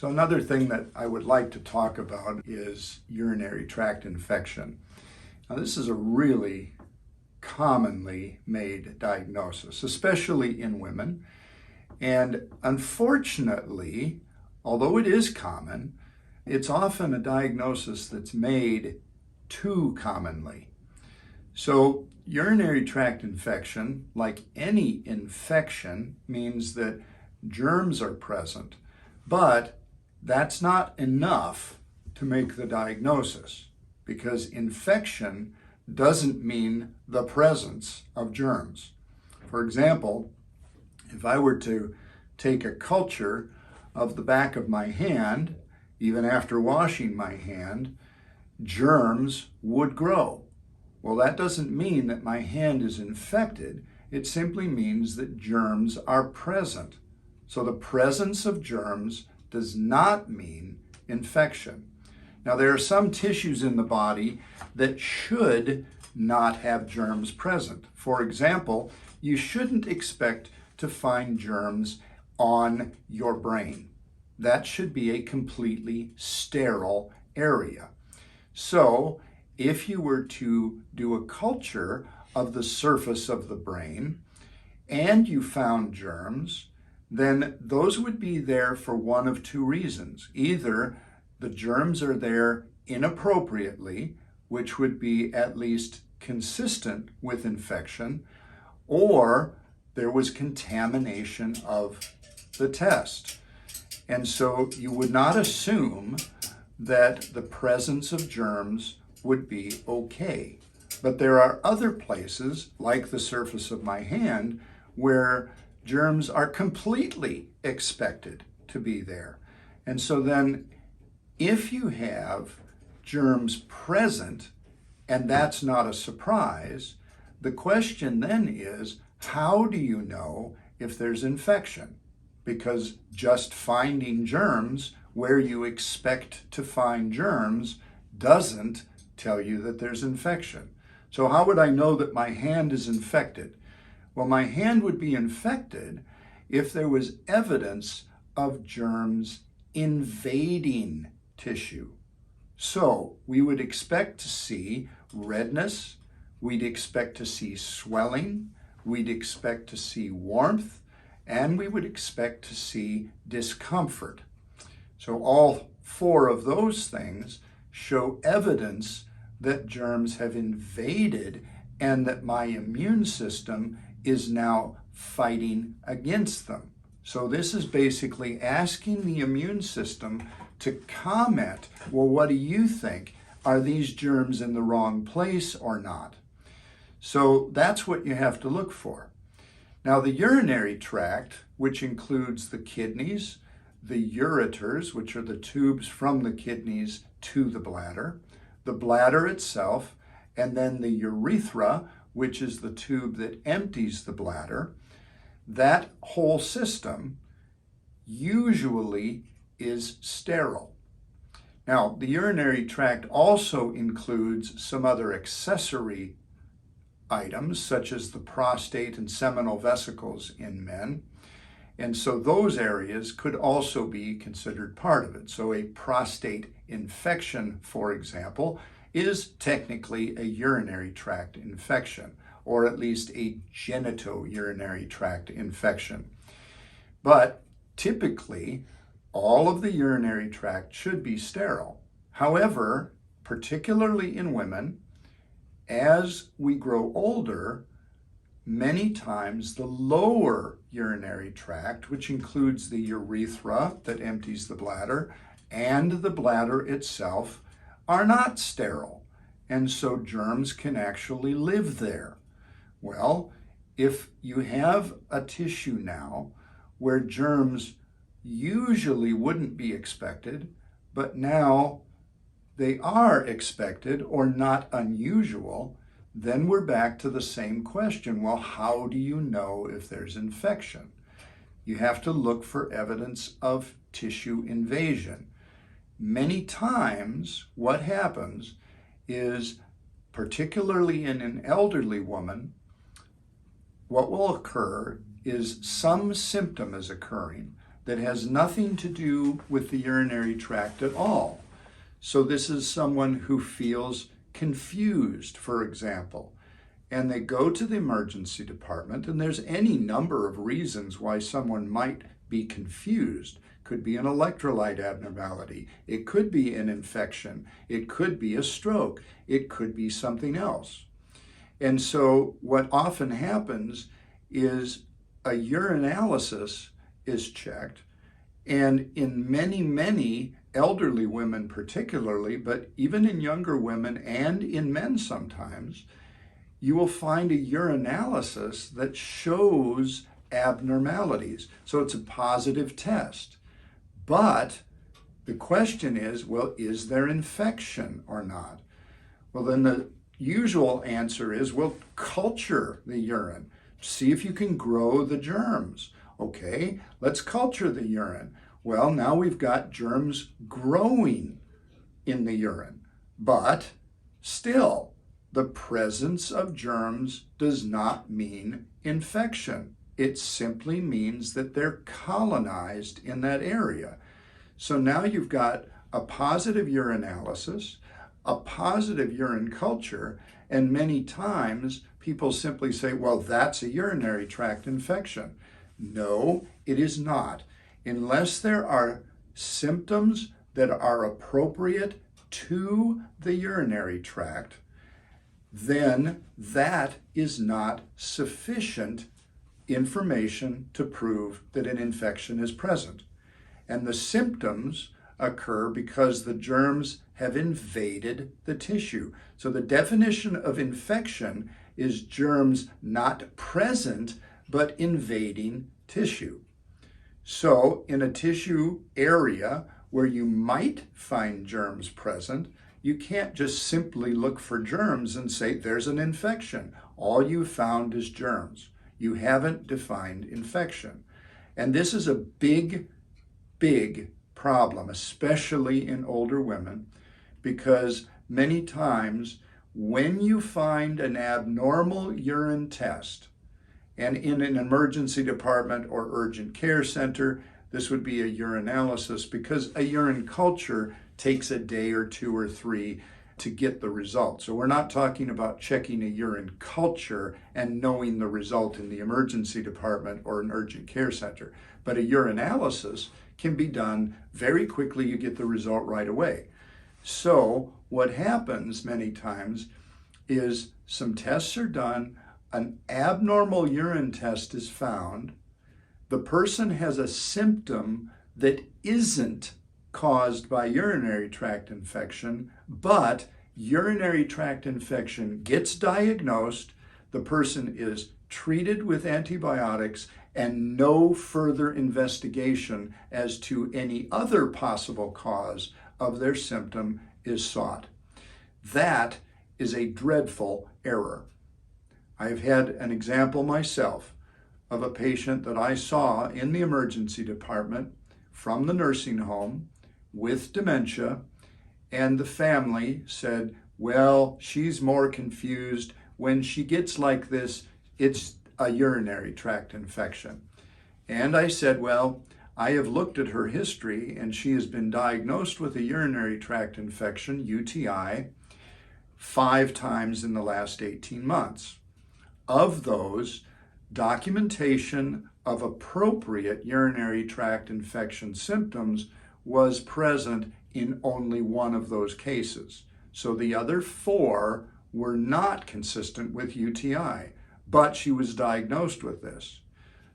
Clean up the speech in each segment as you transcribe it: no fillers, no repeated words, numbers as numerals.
So another thing that I would like to talk about is urinary tract infection. Now, this is a really commonly made diagnosis, especially in women. And unfortunately, although it is common, it's often a diagnosis that's made too commonly. So urinary tract infection, like any infection, means that germs are present, but that's not enough to make the diagnosis, because infection doesn't mean the presence of germs. For example, if I were to take a culture of the back of my hand, even after washing my hand, germs would grow. Well, that doesn't mean that my hand is infected. It simply means that germs are present. So the presence of germs does not mean infection. Now, there are some tissues in the body that should not have germs present. For example, you shouldn't expect to find germs on your brain. That should be a completely sterile area. So, if you were to do a culture of the surface of the brain and you found germs, then those would be there for one of two reasons. Either the germs are there inappropriately, which would be at least consistent with infection, or there was contamination of the test. And so you would not assume that the presence of germs would be okay. But there are other places, like the surface of my hand, where germs are completely expected to be there. And so then, if you have germs present, and that's not a surprise, the question then is, how do you know if there's infection? Because just finding germs where you expect to find germs doesn't tell you that there's infection. So how would I know that my hand is infected? Well, my hand would be infected if there was evidence of germs invading tissue. So we would expect to see redness, we'd expect to see swelling, we'd expect to see warmth, and we would expect to see discomfort. So all four of those things show evidence that germs have invaded and that my immune system is now fighting against them. So this is basically asking the immune system to comment, well, what do you think? Are these germs in the wrong place or not? So that's what you have to look for. Now, the urinary tract, which includes the kidneys, the ureters, which are the tubes from the kidneys to the bladder itself, and then the urethra, which is the tube that empties the bladder, that whole system usually is sterile. Now, the urinary tract also includes some other accessory items, such as the prostate and seminal vesicles in men. And so those areas could also be considered part of it. So a prostate infection, for example, is technically a urinary tract infection, or at least a genitourinary tract infection. But typically, all of the urinary tract should be sterile. However, particularly in women, as we grow older, many times the lower urinary tract, which includes the urethra that empties the bladder and the bladder itself, are not sterile. And so germs can actually live there. Well, if you have a tissue now where germs usually wouldn't be expected, but now they are expected or not unusual, then we're back to the same question. Well, how do you know if there's infection? You have to look for evidence of tissue invasion. Many times, what happens is, particularly in an elderly woman, what will occur is some symptom is occurring. that has nothing to do with the urinary tract at all. So this is someone who feels confused, for example, and they go to the emergency department, and there's any number of reasons why someone might be confused. Could be an electrolyte abnormality. It could be an infection. It could be a stroke. It could be something else. And so what often happens is a urinalysis is checked, and in many elderly women particularly, but even in younger women and in men sometimes, you will find a urinalysis that shows abnormalities. So it's a positive test. But the question is, well, is there infection or not? Well, then the usual answer is, well, culture the urine. See if you can grow the germs. Okay, let's culture the urine. Well, now we've got germs growing in the urine, but still, the presence of germs does not mean infection. It simply means that they're colonized in that area. So now you've got a positive urinalysis, a positive urine culture, and many times people simply say, well, that's a urinary tract infection. No, it is not. Unless there are symptoms that are appropriate to the urinary tract, then that is not sufficient information to prove that an infection is present. And the symptoms occur because the germs have invaded the tissue. So the definition of infection is germs not present but invading tissue. So in a tissue area where you might find germs present, you can't just simply look for germs and say there's an infection. All you found is germs. You haven't defined infection. And this is a big problem, especially in older women, because many times when you find an abnormal urine test, and in an emergency department or urgent care center, this would be a urinalysis, because a urine culture takes a day or 2 or 3 to get the result. So we're not talking about checking a urine culture and knowing the result in the emergency department or an urgent care center. But a urinalysis can be done very quickly. You get the result right away. So what happens many times is some tests are done, an abnormal urine test is found, the person has a symptom that isn't caused by urinary tract infection, but urinary tract infection gets diagnosed, the person is treated with antibiotics, and no further investigation as to any other possible cause of their symptom is sought. That is a dreadful error. I've had an example myself of a patient that I saw in the emergency department from the nursing home with dementia, and the family said, well, she's more confused. When she gets like this, it's a urinary tract infection. And I said, well, I have looked at her history, and she has been diagnosed with a urinary tract infection, UTI, 5 times in the last 18 months. Of those, documentation of appropriate urinary tract infection symptoms was present in only 1 of those cases. So the other 4 were not consistent with UTI, but she was diagnosed with this.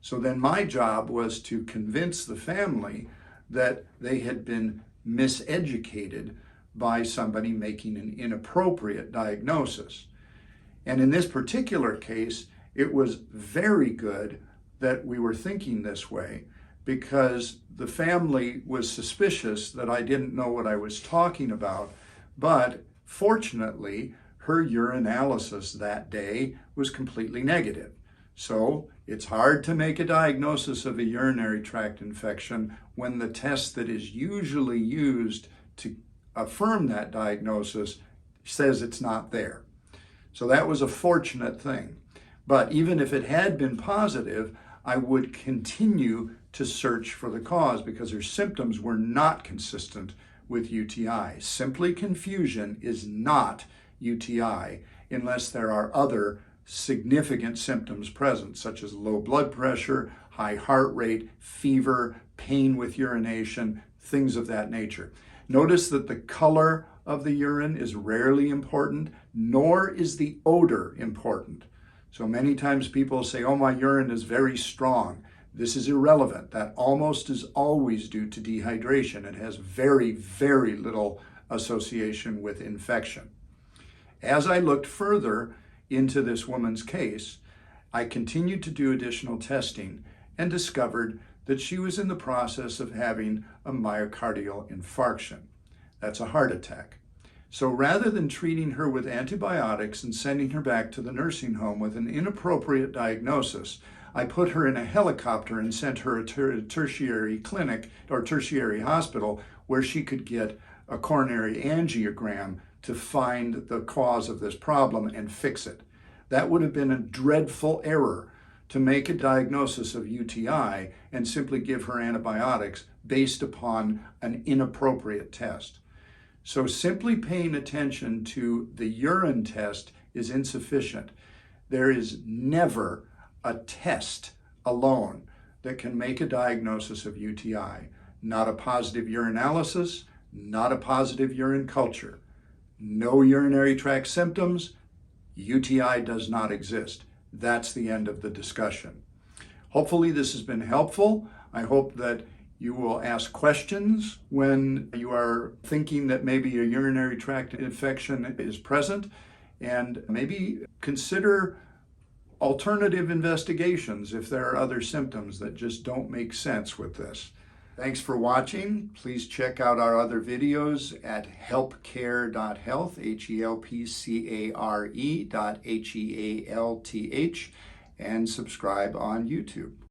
So then my job was to convince the family that they had been miseducated by somebody making an inappropriate diagnosis. And in this particular case, it was very good that we were thinking this way, because the family was suspicious that I didn't know what I was talking about, but fortunately, her urinalysis that day was completely negative. So it's hard to make a diagnosis of a urinary tract infection when the test that is usually used to affirm that diagnosis says it's not there. So that was a fortunate thing. But even if it had been positive, I would continue to search for the cause because her symptoms were not consistent with UTI. Simply confusion is not UTI unless there are other significant symptoms present, such as low blood pressure, high heart rate, fever, pain with urination, things of that nature. Notice that the color of the urine is rarely important, nor is the odor important. So many times people say, oh, my urine is very strong. This is irrelevant. That almost is always due to dehydration. It has very, very little association with infection. As I looked further into this woman's case, I continued to do additional testing and discovered that she was in the process of having a myocardial infarction. That's a heart attack. So rather than treating her with antibiotics and sending her back to the nursing home with an inappropriate diagnosis, I put her in a helicopter and sent her to a tertiary clinic or tertiary hospital where she could get a coronary angiogram to find the cause of this problem and fix it. That would have been a dreadful error to make a diagnosis of UTI and simply give her antibiotics based upon an inappropriate test. So simply paying attention to the urine test is insufficient. There is never a test alone that can make a diagnosis of UTI. Not a positive urinalysis, not a positive urine culture. No urinary tract symptoms, UTI does not exist. That's the end of the discussion. Hopefully this has been helpful. I hope that you will ask questions when you are thinking that maybe a urinary tract infection is present, and maybe consider alternative investigations if there are other symptoms that just don't make sense with this. Thanks for watching. Please check out our other videos at helpcare.health, helpcare.health, and subscribe on YouTube.